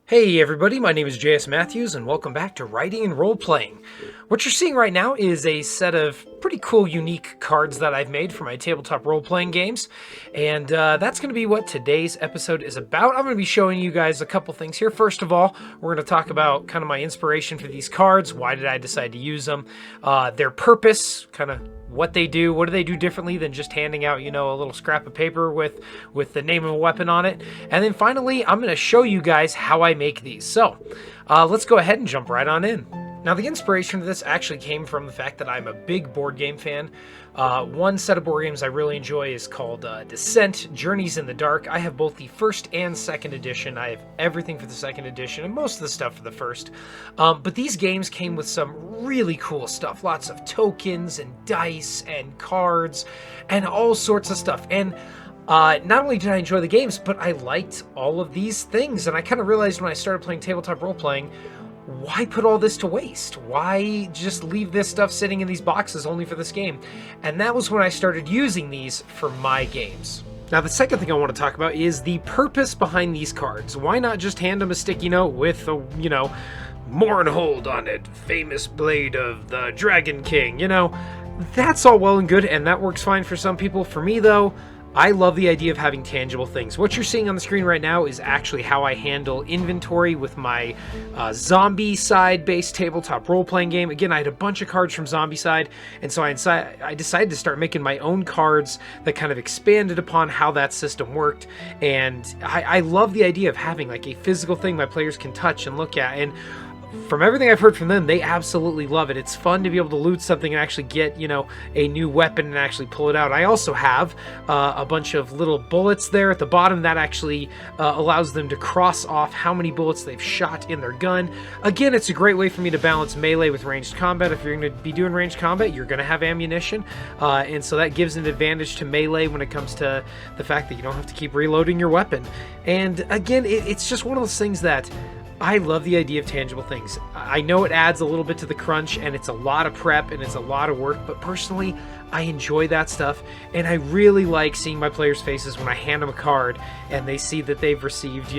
Hey everybody, my name is JS Matthews and welcome back to Writing and Role-Playing. What you're seeing right now is a set of pretty cool, unique cards that I've made for my tabletop role-playing games, and that's going to be what today's episode is about. I'm going to be showing you guys a couple things here. First of all, we're going to talk about kind of my inspiration for these cards, why did I decide to use them, their purpose, kind of what they do, what do they do differently than just handing out, a little scrap of paper with the name of a weapon on it. And then finally, I'm going to show you guys how I make these. So let's go ahead and jump right on in. Now, the inspiration for this actually came from the fact that I'm a big board game fan. One set of board games I really enjoy is called Descent, Journeys in the Dark. I have both the first and second edition. I have everything for the second edition and most of the stuff for the first. But these games came with some really cool stuff. Lots of tokens and dice and cards and all sorts of stuff. And not only did I enjoy the games, but I liked all of these things. And I kind of realized when I started playing tabletop role-playing, why put all this to waste? Why just leave this stuff sitting in these boxes only for this game? And that was when I started using these for my games. Now, the second thing I want to talk about is the purpose behind these cards. Why not just hand them a sticky note with a, Mournhold on it, famous blade of the Dragon King, That's all well and good, and that works fine for some people. For me, though, I love the idea of having tangible things. What you're seeing on the screen right now is actually how I handle inventory with my Zombicide-based tabletop role-playing game. Again, I had a bunch of cards from Zombicide, and so I decided to start making my own cards that kind of expanded upon how that system worked. And I love the idea of having like a physical thing my players can touch and look at. And from everything I've heard from them, they absolutely love it. It's fun to be able to loot something and actually get, a new weapon and actually pull it out. I also have a bunch of little bullets there at the bottom that actually allows them to cross off how many bullets they've shot in their gun. Again, it's a great way for me to balance melee with ranged combat. If you're going to be doing ranged combat, you're going to have ammunition. And so that gives an advantage to melee when it comes to the fact that you don't have to keep reloading your weapon. And again, it's just one of those things that I love the idea of tangible things. I know it adds a little bit to the crunch, and it's a lot of prep, and it's a lot of work, but personally, I enjoy that stuff, and I really like seeing my players' faces when I hand them a card, and they see that they've received,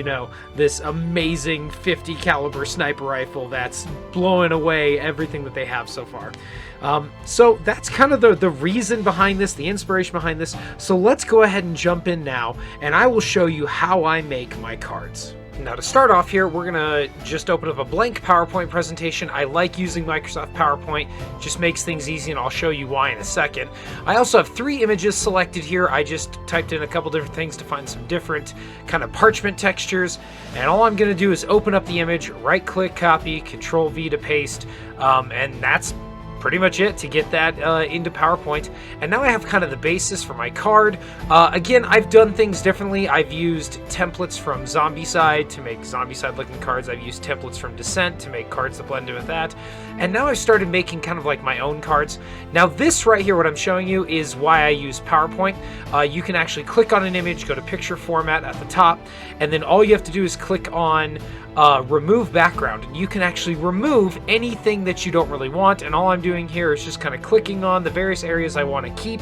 this amazing 50 caliber sniper rifle that's blowing away everything that they have so far. So that's kind of the reason behind this, the inspiration behind this. So let's go ahead and jump in now, and I will show you how I make my cards. Now, to start off here, we're going to just open up a blank PowerPoint presentation. I like using Microsoft PowerPoint. It just makes things easy, and I'll show you why in a second. I also have 3 images selected here. I just typed in a couple different things to find some different kind of parchment textures. And all I'm going to do is open up the image, right-click, copy, Control-V to paste, and that's pretty much it to get that into PowerPoint. And now I have kind of the basis for my card. Again, I've done things differently. I've used templates from Zombicide to make Zombicide looking cards. I've used templates from Descent to make cards that blend in with that. And now I've started making kind of like my own cards. Now this right here, what I'm showing you, is why I use PowerPoint. You can actually click on an image, go to picture format at the top, and then all you have to do is click on remove background, and you can actually remove anything that you don't really want. And all I'm doing here is just kind of clicking on the various areas I want to keep,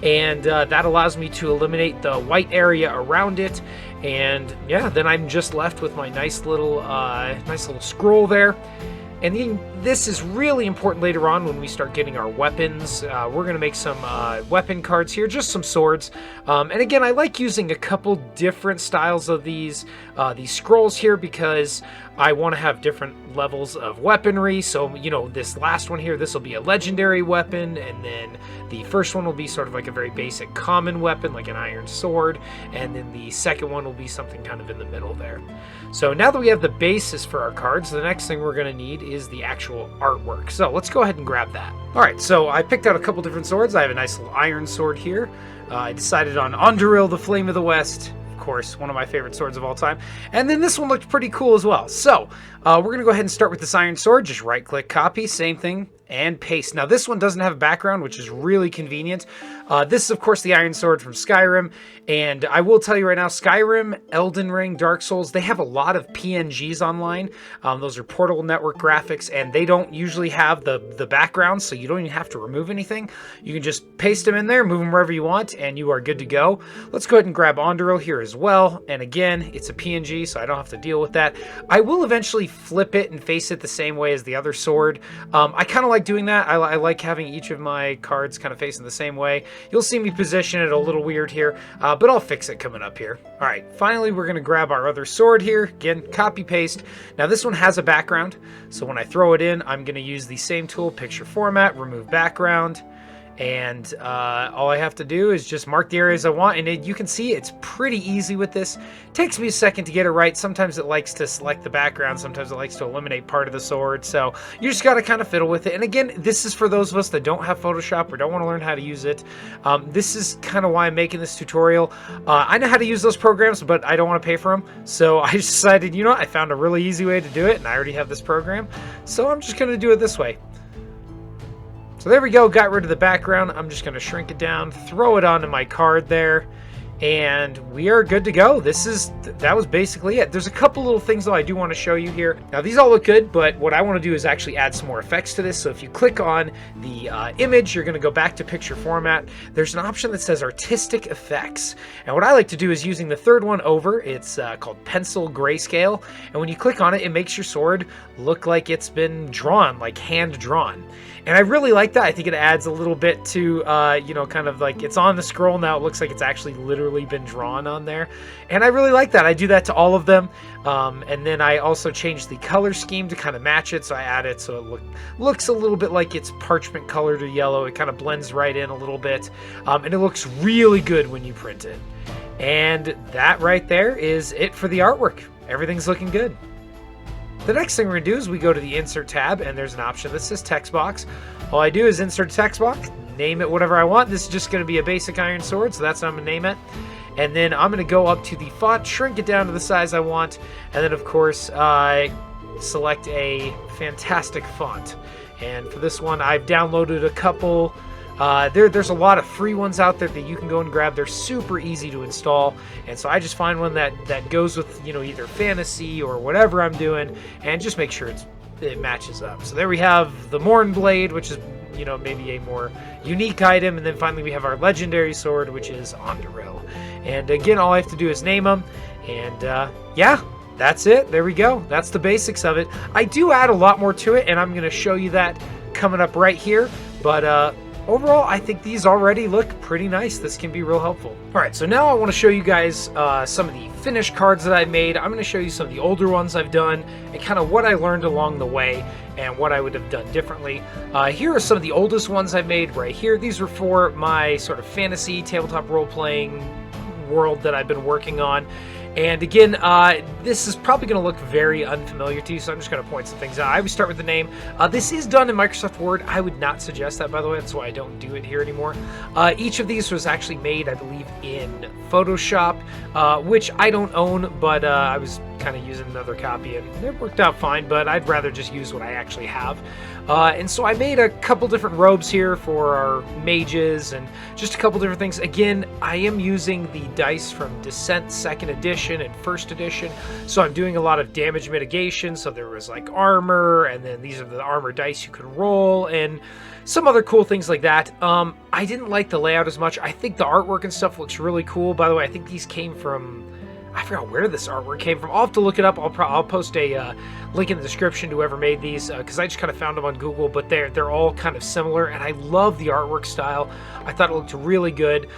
and that allows me to eliminate the white area around it. And yeah, then I'm just left with my nice little scroll there. And then this is really important later on when we start getting our weapons. We're going to make some weapon cards here, just some swords. And again, I like using a couple different styles of these scrolls here because I want to have different levels of weaponry. So, this last one here, this will be a legendary weapon, and then the first one will be sort of like a very basic common weapon, like an iron sword, and then the second one will be something kind of in the middle there. So now that we have the basis for our cards, the next thing we're going to need is the actual artwork. So let's go ahead and grab that. All right, so I picked out a couple different swords. I have a nice little iron sword here. I decided on Underil, the Flame of the West. Of course, one of my favorite swords of all time. And then this one looked pretty cool as well. So we're going to go ahead and start with this iron sword. Just right-click, copy, same thing. and paste. Now this one doesn't have a background, which is really convenient. This is of course the Iron Sword from Skyrim, and I will tell you right now, Skyrim, Elden Ring, Dark Souls, they have a lot of PNGs online. Those are portable network graphics, and they don't usually have the background, so you don't even have to remove anything. You can just paste them in there, move them wherever you want, and you are good to go. Let's go ahead and grab Onderil here as well, and again, it's a PNG, so I don't have to deal with that. I will eventually flip it and face it the same way as the other sword. I kind of like doing that. I like having each of my cards kind of facing the same way. You'll see me position it a little weird here, but I'll fix it coming up here. All right, finally we're going to grab our other sword here. Again, copy paste. Now this one has a background, so when I throw it in, I'm going to use the same tool, picture format, remove background. And all I have to do is just mark the areas I want, and you can see it's pretty easy with this. It takes me a second to get it right. Sometimes it likes to select the background, sometimes it likes to eliminate part of the sword, so you just got to kind of fiddle with it. And again, this is for those of us that don't have Photoshop or don't want to learn how to use it. This is kind of why I'm making this tutorial. I know how to use those programs, but I don't want to pay for them, so I decided, you know what, I found a really easy way to do it, and I already have this program, so I'm just going to do it this way. So there we go, got rid of the background. I'm just going to shrink it down, throw it onto my card there, and we are good to go. That was basically it. There's a couple little things though I do want to show you here. Now these all look good, but what I want to do is actually add some more effects to this. So if you click on the image, you're going to go back to picture format. There's an option that says artistic effects. And what I like to do is using the third one over, it's called pencil grayscale. And when you click on it, it makes your sword look like it's been drawn, like hand drawn. And I really like that. I think it adds a little bit to, you know, kind of like it's on the scroll now. It looks like it's actually literally been drawn on there. And I really like that. I do that to all of them. And then I also changed the color scheme to kind of match it. So I add it so it looks a little bit like it's parchment colored or yellow. It kind of blends right in a little bit. And it looks really good when you print it. And that right there is it for the artwork. Everything's looking good. The next thing we're going to do is we go to the Insert tab, and there's an option that says Text Box. All I do is insert text box, name it whatever I want. This is just going to be a basic Iron Sword, so that's what I'm going to name it. And then I'm going to go up to the font, shrink it down to the size I want, and then of course select a fantastic font. And for this one, I've downloaded a couple. There's a lot of free ones out there that you can go and grab. They're super easy to install, and so I just find one that goes with, you know, either fantasy or whatever I'm doing, and just make sure it matches up. So there we have the Morn Blade, which is, you know, maybe a more unique item, and then finally we have our legendary sword, which is Onderil. And again, all I have to do is name them, and yeah, that's it. There we go. That's the basics of it. I do add a lot more to it, and I'm going to show you that coming up right here, but overall, I think these already look pretty nice. This can be real helpful. All right, so now I want to show you guys some of the finished cards that I made. I'm going to show you some of the older ones I've done and kind of what I learned along the way and what I would have done differently. Here are some of the oldest ones I've made right here. These were for my sort of fantasy tabletop role-playing world that I've been working on. And again, this is probably going to look very unfamiliar to you, so I'm just going to point some things out. I would start with the name. This is done in Microsoft Word. I would not suggest that, by the way. That's why I don't do it here anymore. Each of these was actually made, I believe, in Photoshop, which I don't own, but I was kind of using another copy, and it worked out fine, but I'd rather just use what I actually have. And so I made a couple different robes here for our mages and just a couple different things. Again, I am using the dice from Descent 2nd Edition and 1st Edition, so I'm doing a lot of damage mitigation. So there was like armor, and then these are the armor dice you could roll, and some other cool things like that. I didn't like the layout as much. I think the artwork and stuff looks really cool. By the way, I think these came from, I forgot where this artwork came from. I'll have to look it up. I'll post a link in the description to whoever made these, because I just kind of found them on Google, but they're all kind of similar, and I love the artwork style. I thought it looked really good.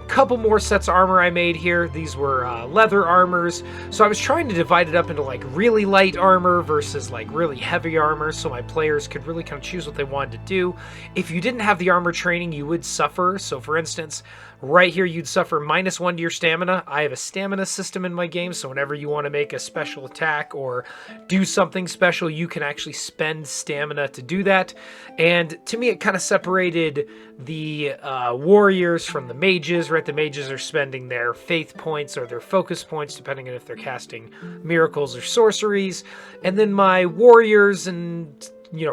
Couple more sets of armor I made here. These were leather armors, so I was trying to divide it up into like really light armor versus like really heavy armor, so my players could really kind of choose what they wanted to do. If you didn't have the armor training, you would suffer. So for instance, right here, you'd suffer -1 to your stamina. I have a stamina system in my game, so whenever you want to make a special attack or do something special, you can actually spend stamina to do that. And to me, it kind of separated the warriors from the mages, right? The mages are spending their faith points or their focus points, depending on if they're casting miracles or sorceries. And then my warriors and,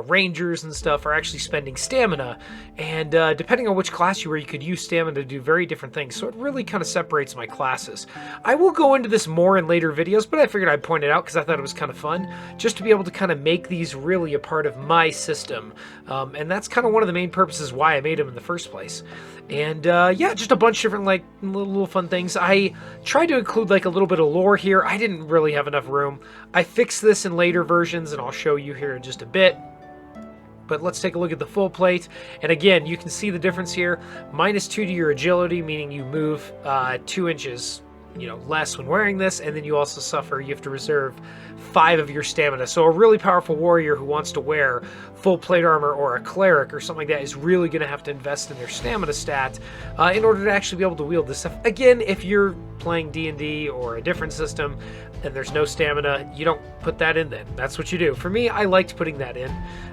rangers and stuff are actually spending stamina, and depending on which class you were, you could use stamina to do very different things, so it really kind of separates my classes. I will go into this more in later videos, but I figured I'd point it out because I thought it was kind of fun, just to be able to kind of make these really a part of my system, and that's kind of one of the main purposes why I made them in the first place. And yeah, just a bunch of different like little fun things. I tried to include like a little bit of lore here. I didn't really have enough room. I fixed this in later versions, and I'll show you here in just a bit. But let's take a look at the full plate. And again, you can see the difference here. -2 to your agility, meaning you move 2 inches less when wearing this, and then you also suffer, you have to reserve 5 of your stamina. So a really powerful warrior who wants to wear full plate armor, or a cleric or something like that, is really going to have to invest in their stamina stat in order to actually be able to wield this stuff. Again, if you're playing D&D or a different system and there's no stamina, you don't put that in then. That's what you do. For me, I liked putting that in,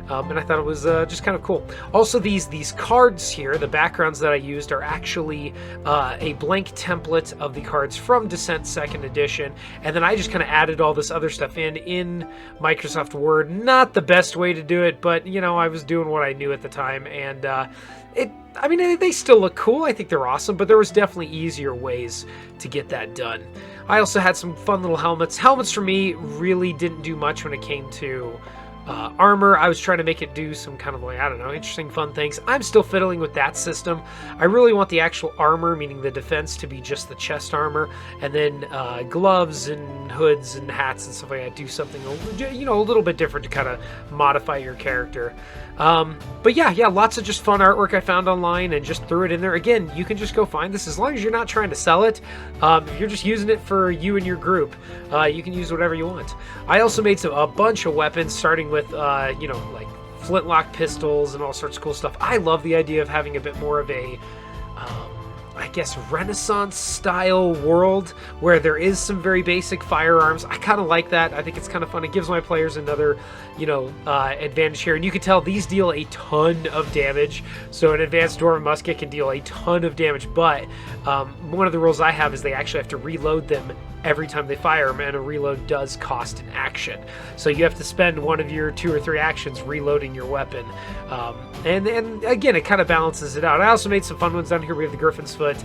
and I thought it was just kind of cool. Also, these cards here, the backgrounds that I used, are actually a blank template of the cards from Descent 2nd Edition, and then I just kind of added all this other stuff in Microsoft Word. Not the best way to do it, but I was doing what I knew at the time, and I mean, they still look cool. I think they're awesome, but there was definitely easier ways to get that done. I also had some fun little helmets. Helmets for me really didn't do much when it came to armor. I was trying to make it do some kind of like, I don't know, interesting, fun things. I'm still fiddling with that system. I really want the actual armor, meaning the defense, to be just the chest armor, and then gloves and hoods and hats and stuff like that do something a little bit different to kind of modify your character. But yeah, lots of just fun artwork I found online and just threw it in there. Again, you can just go find this as long as you're not trying to sell it. If you're just using it for you and your group, you can use whatever you want. I also made a bunch of weapons, starting with like flintlock pistols and all sorts of cool stuff. I love the idea of having a bit more of a I guess Renaissance style world where there is some very basic firearms. I kind of like that. I think it's kind of fun. It gives my players another advantage here, and you can tell these deal a ton of damage. So an advanced dwarven musket can deal a ton of damage, but one of the rules I have is they actually have to reload them every time they fire them, and a reload does cost an action. So you have to spend one of your 2 or 3 actions reloading your weapon. And again, it kind of balances it out. I also made some fun ones down here. We have the Griffin's Foot,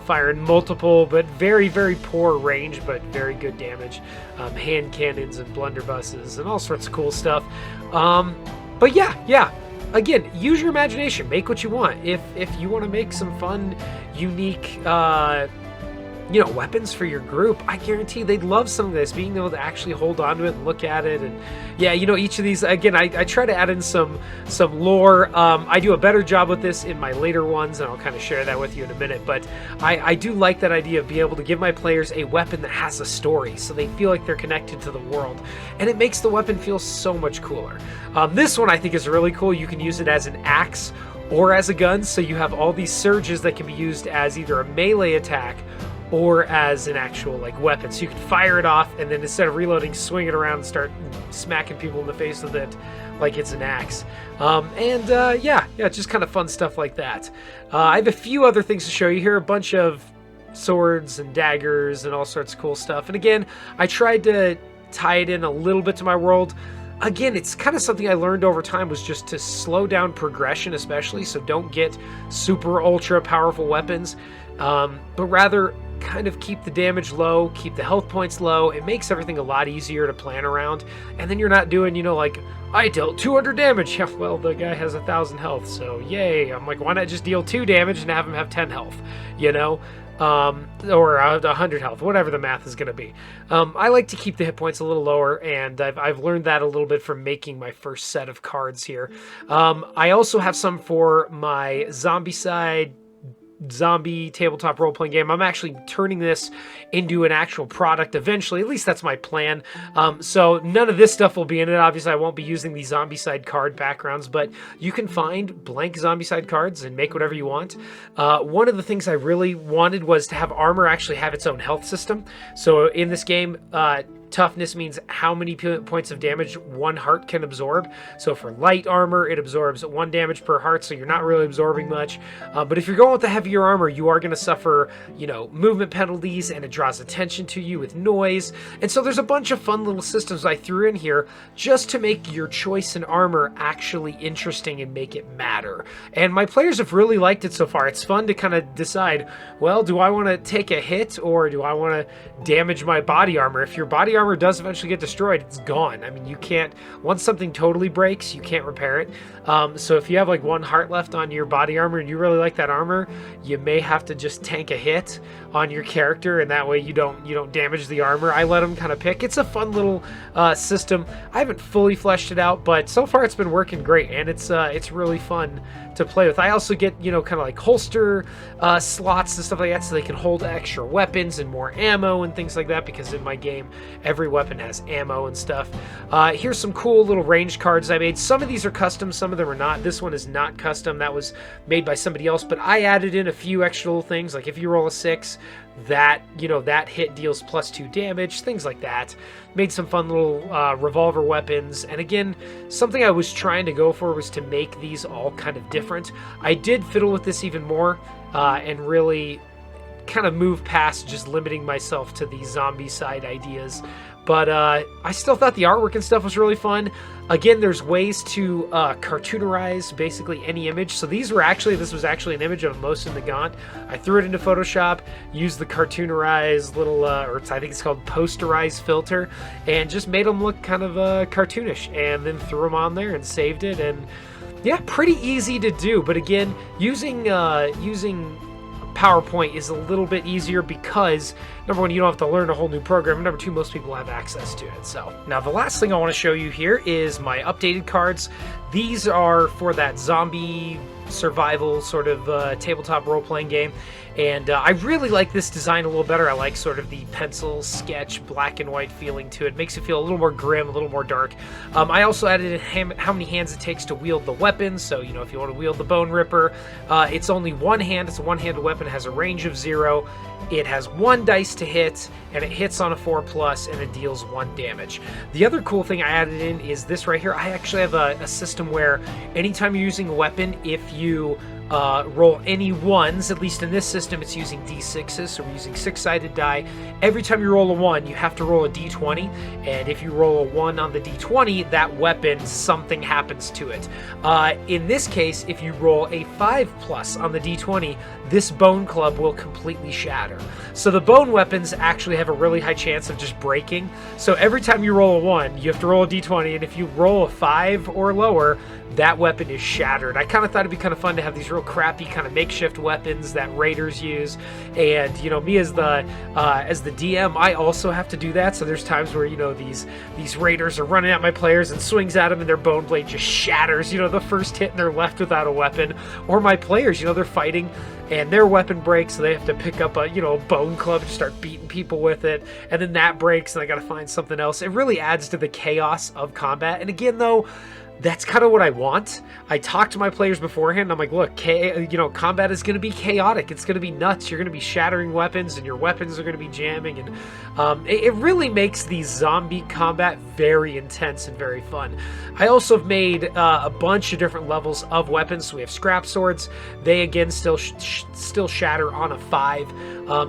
firing multiple but very, very poor range, but very good damage. Hand cannons and blunderbusses and all sorts of cool stuff. But yeah. Again, use your imagination. Make what you want. If you want to make some fun, unique weapons for your group, I guarantee they'd love some of this, being able to actually hold on to it and look at it. And yeah, each of these, again, I try to add in some lore. I do a better job with this in my later ones, and I'll kind of share that with you in a minute, but I do like that idea of being able to give my players a weapon that has a story, so they feel like they're connected to the world, and it makes the weapon feel so much cooler. This one I think is really cool. You can use it as an axe or as a gun, so you have all these surges that can be used as either a melee attack or as an actual weapon. So you can fire it off, and then instead of reloading, swing it around and start smacking people in the face with it like it's an axe. Yeah, just kind of fun stuff like that. I have a few other things to show you here, a bunch of swords and daggers and all sorts of cool stuff. And again, I tried to tie it in a little bit to my world. Again, it's kind of something I learned over time, was just to slow down progression, especially, so don't get super ultra powerful weapons, but rather kind of keep the damage low, keep the health points low. It makes everything a lot easier to plan around, and then you're not doing, like, I dealt 200 damage. Yeah, well, the guy has 1,000 health, so yay. I'm like, why not just deal 2 damage and have him have 10 health, or 100 health, whatever the math is going to be. I like to keep the hit points a little lower, and I've learned that a little bit from making my first set of cards here. I also have some for my zombie tabletop role-playing game. I'm actually turning this into an actual product eventually. At least that's my plan. So none of this stuff will be in it. Obviously, I won't be using the Zombicide card backgrounds, but you can find blank Zombicide cards and make whatever you want. One of the things I really wanted was to have armor actually have its own health system. So in this game, Toughness means how many points of damage one heart can absorb. So for light armor, it absorbs 1 damage per heart, so you're not really absorbing much. But if you're going with the heavier armor, you are going to suffer, movement penalties, and it draws attention to you with noise. And so there's a bunch of fun little systems I threw in here just to make your choice in armor actually interesting and make it matter. And my players have really liked it so far. It's fun to kind of decide, well, do I want to take a hit or do I want to damage my body armor? If your body armor does eventually get destroyed, it's gone. I mean, you can't, once something totally breaks, you can't repair it. So if you have like 1 heart left on your body armor and you really like that armor, you may have to just tank a hit on your character, and that way you don't damage the armor. I let them kind of pick. It's a fun little system. I haven't fully fleshed it out, but so far it's been working great, and it's really fun to play with. I also get, kind of like holster slots and stuff like that, so they can hold extra weapons and more ammo and things like that, because in my game every weapon has ammo and stuff. Here's some cool little range cards I made. Some of these are custom, some of them are not. This one is not custom. That was made by somebody else, but I added in a few extra little things, like if you roll a 6, that hit deals +2 damage, things like that. Made some fun little revolver weapons, and again, something I was trying to go for was to make these all kind of different. I did fiddle with this even more and really kind of move past just limiting myself to the zombie side ideas. But I still thought the artwork and stuff was really fun. Again, there's ways to cartoonerize basically any image. So this was actually an image of Mosin Nagant. I threw it into Photoshop, used the cartoonerize little, or I think it's called posterize filter, and just made them look kind of cartoonish, and then threw them on there and saved it. And yeah, pretty easy to do. But again, using PowerPoint is a little bit easier because, number one, you don't have to learn a whole new program, and number two, most people have access to it. So now the last thing I want to show you here is my updated cards. These are for that zombie survival sort of tabletop role-playing game, and I really like this design a little better. I like sort of the pencil sketch black and white feeling to it. Makes it feel a little more grim, a little more dark. I also added in how many hands it takes to wield the weapon. So if you want to wield the Bone Ripper, it's only 1 hand. It's a one-handed weapon. It has a range of 0. It has 1 dice to hit, and it hits on a 4+, and it deals 1 damage. The other cool thing I added in is this right here. I actually have a system where anytime you're using a weapon, if you roll any 1s, at least in this system it's using d6s, so we're using 6-sided die. Every time you roll a 1, you have to roll a d20, and if you roll a 1 on the d20, that weapon, something happens to it. In this case, if you roll a 5+ on the d20, this bone club will completely shatter. So the bone weapons actually have a really high chance of just breaking. So every time you roll a 1, you have to roll a d20, and if you roll a 5 or lower, that weapon is shattered. I kind of thought it'd be kind of fun to have these real crappy kind of makeshift weapons that raiders use, and me as the DM, I also have to do that. So there's times where these raiders are running at my players and swings at them, and their bone blade just shatters. The first hit, and they're left without a weapon. Or my players, they're fighting, and their weapon breaks, so they have to pick up a bone club and start beating people with it, and then that breaks, and I got to find something else. It really adds to the chaos of combat. And again, though, that's kind of what I want. I talked to my players beforehand. I'm like, look, combat is going to be chaotic. It's going to be nuts. You're going to be shattering weapons, and your weapons are going to be jamming. And it really makes the zombie combat very intense and very fun. I also have made a bunch of different levels of weapons. So we have scrap swords. They, again, still shatter on a 5.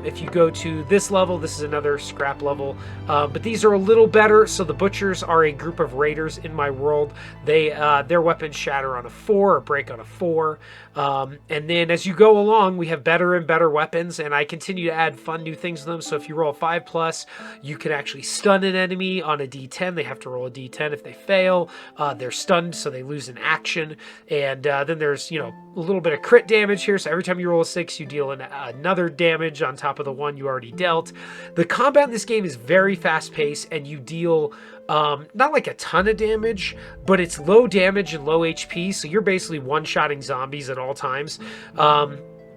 If you go to this level, this is another scrap level. But these are a little better. So the butchers are a group of raiders in my world. Their weapons shatter on a 4 or break on a 4. And then as you go along, we have better and better weapons, and I continue to add fun new things to them. So if you roll a 5+, you can actually stun an enemy on a d10. They have to roll a d10. If they fail, they're stunned, so they lose an action. And then there's, a little bit of crit damage here. So every time you roll a 6, you deal another damage on top of the 1 you already dealt. The combat in this game is very fast-paced, and you deal not like a ton of damage, but it's low damage and low HP, so you're basically one-shotting zombies at all times.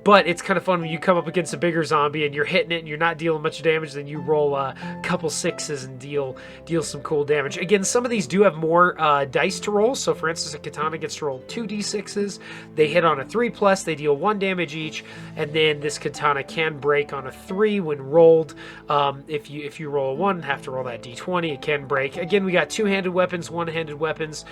But it's kind of fun when you come up against a bigger zombie and you're hitting it and you're not dealing much damage, then you roll a couple sixes and deal some cool damage. Again, some of these do have more dice to roll. So for instance, a katana gets to roll 2d6s. They hit on a 3+, they deal 1 damage each, and then this katana can break on a 3 when rolled. If you roll a 1 and have to roll that d20, it can break. Again, we got two-handed weapons, one-handed weapons.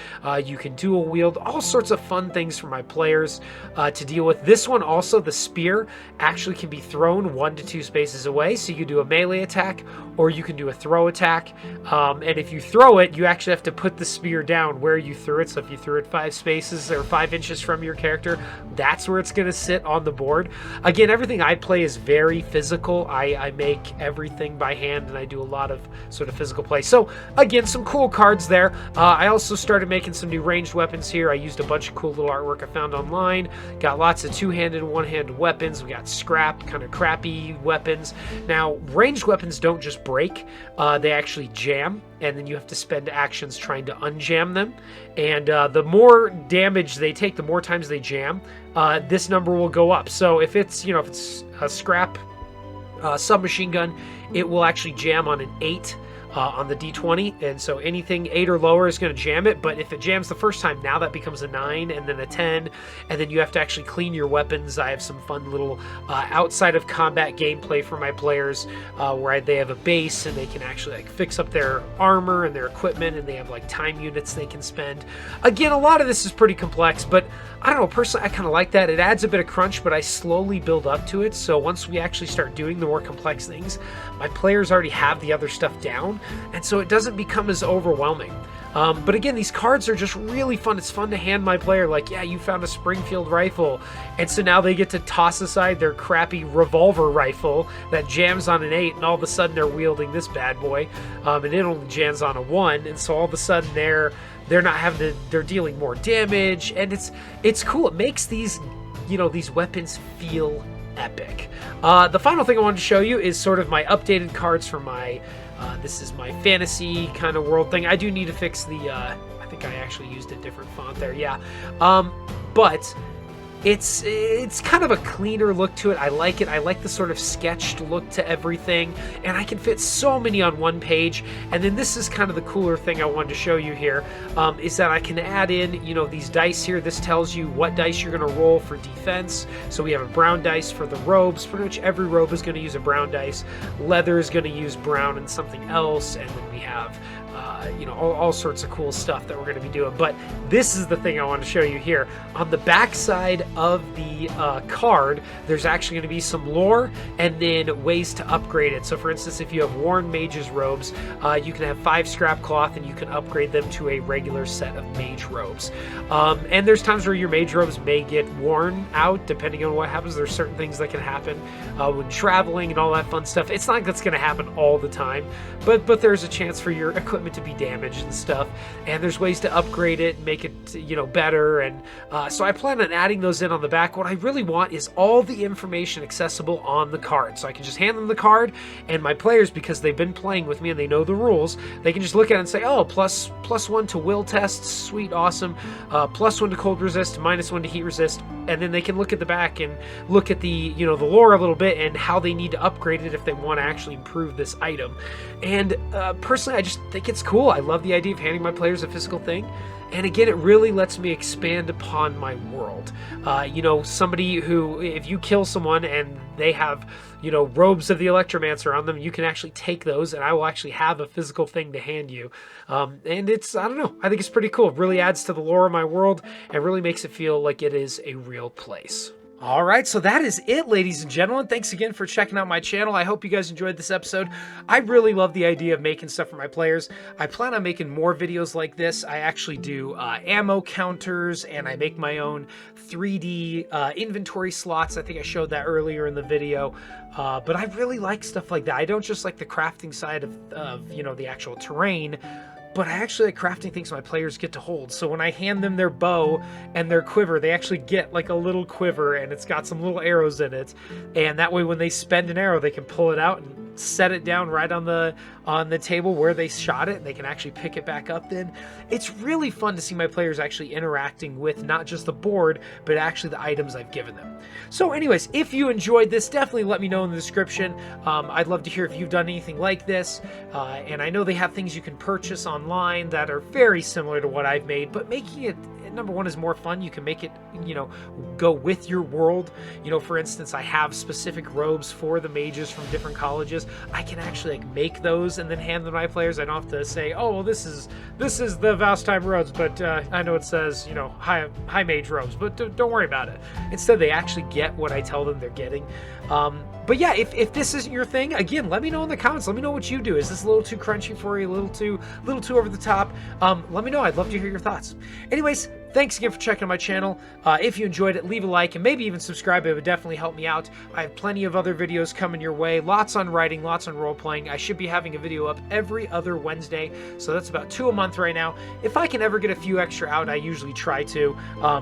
You can dual wield, all sorts of fun things for my players to deal with. This one also, the spear actually can be thrown 1 to 2 spaces away, so you can do a melee attack or you can do a throw attack. And if you throw it, you actually have to put the spear down where you threw it. So if you threw it 5 spaces or 5 inches from your character, that's where it's going to sit on the board. Again, everything I play is very physical. I make everything by hand, and I do a lot of sort of physical play. So again, some cool cards there. I also started making some new ranged weapons here. I used a bunch of cool little artwork I found online. Got lots of two-handed and one-handed weapons. We got scrap, kind of crappy weapons. Now, ranged weapons don't just break, they actually jam, and then you have to spend actions trying to unjam them. And the more damage they take, the more times they jam, this number will go up. So if it's a scrap submachine gun, it will actually jam on an 8 on the d20, and so anything 8 or lower is going to jam it. But if it jams the first time, now that becomes a 9 and then a 10, and then you have to actually clean your weapons. I have some fun little outside of combat gameplay for my players where they have a base and they can actually like fix up their armor and their equipment, and they have like time units they can spend. Again, a lot of this is pretty complex, but I don't know, personally I kind of like that. It adds a bit of crunch, but I slowly build up to it, so once we actually start doing the more complex things, my players already have the other stuff down, and so it doesn't become as overwhelming. But again, these cards are just really fun. It's fun to hand my player, like, yeah, you found a Springfield rifle, and so now they get to toss aside their crappy revolver rifle that jams on an 8, and all of a sudden they're wielding this bad boy, and it only jams on a 1, and so all of a sudden they're not having to, they're dealing more damage, and it's cool. It makes these these weapons feel epic. The final thing I wanted to show you is sort of my updated cards for my this is my fantasy kind of world thing. I do need to fix the I think I actually used a different font there, yeah. But it's kind of a cleaner look to it. I like it. I like the sort of sketched look to everything, and I can fit so many on one page. And then this is kind of the cooler thing I wanted to show you here, is that I can add in, these dice here. This tells you what dice you're going to roll for defense. So we have a brown dice for the robes. Pretty much every robe is going to use a brown dice. Leather is going to use brown and something else, and then we have all sorts of cool stuff that we're going to be doing. But this is the thing I want to show you here. On the back side of the card, there's actually going to be some lore and then ways to upgrade it. So for instance, if you have worn mage's robes, you can have 5 scrap cloth and you can upgrade them to a regular set of mage robes. And there's times where your mage robes may get worn out depending on what happens. There's certain things that can happen when traveling and all that fun stuff. It's not like that's going to happen all the time, but there's a chance for your equipment to be damaged and stuff, and there's ways to upgrade it and make it better, and so I plan on adding those in on the back. What I really want is all the information accessible on the card, so I can just hand them the card, and my players, because they've been playing with me and they know the rules, they can just look at it and say, oh, plus 1 to will tests, sweet, awesome, plus 1 to cold resist, minus 1 to heat resist, and then they can look at the back and look at the the lore a little bit and how they need to upgrade it if they want to actually improve this item. And personally, I just think it's cool. I love the idea of handing my players a physical thing. And again, it really lets me expand upon my world. Somebody who, if you kill someone and they have, robes of the Electromancer on them, you can actually take those and I will actually have a physical thing to hand you. And it's, I don't know, I think it's pretty cool. It really adds to the lore of my world and really makes it feel like it is a real place. All right, so that is it, ladies and gentlemen. Thanks again for checking out my channel. I hope you guys enjoyed this episode. I really love the idea of making stuff for my players. I plan on making more videos like this. I actually do ammo counters, and I make my own 3D inventory slots. I think I showed that earlier in the video. But I really like stuff like that. I don't just like the crafting side of the actual terrain, but I actually like crafting things my players get to hold. So when I hand them their bow and their quiver, they actually get like a little quiver and it's got some little arrows in it. And that way when they spend an arrow, they can pull it out and set it down right on the table where they shot it, and they can actually pick it back up then. It's really fun to see my players actually interacting with not just the board, but actually the items I've given them. So anyways, if you enjoyed this, definitely let me know in the description. I'd love to hear if you've done anything like this. And I know they have things you can purchase online that are very similar to what I've made, but making it, number one, is more fun. You can make it, you know, go with your world. You know, for instance, I have specific robes for the mages from different colleges. I can actually like make those and then hand them to my players. I don't have to say, oh, well, this is the Valstein robes, but I know it says, you know, high mage robes, but don't worry about it. Instead, they actually get what I tell them they're getting. But yeah, if this isn't your thing, again, let me know in the comments. Let me know what you do. Is this a little too crunchy for you? A little too over the top? Let me know. I'd love to hear your thoughts. Anyways, thanks again for checking out my channel. If you enjoyed it, leave a like and maybe even subscribe. It would definitely help me out. I have plenty of other videos coming your way. Lots on writing, lots on role-playing. I should be having a video up every other Wednesday, so that's about 2 a month right now. If I can ever get a few extra out, I usually try to,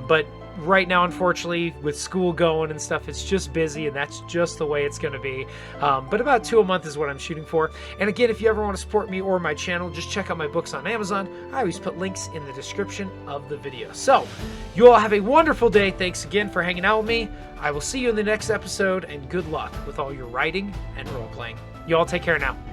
but right now, unfortunately, with school going and stuff, it's just busy, and that's just the way it's going to be. But about 2 a month is what I'm shooting for. And again, if you ever want to support me or my channel, just check out my books on Amazon. I always put links in the description of the video. So, you all have a wonderful day. Thanks again for hanging out with me. I will see you in the next episode, and good luck with all your writing and role-playing. You all take care now.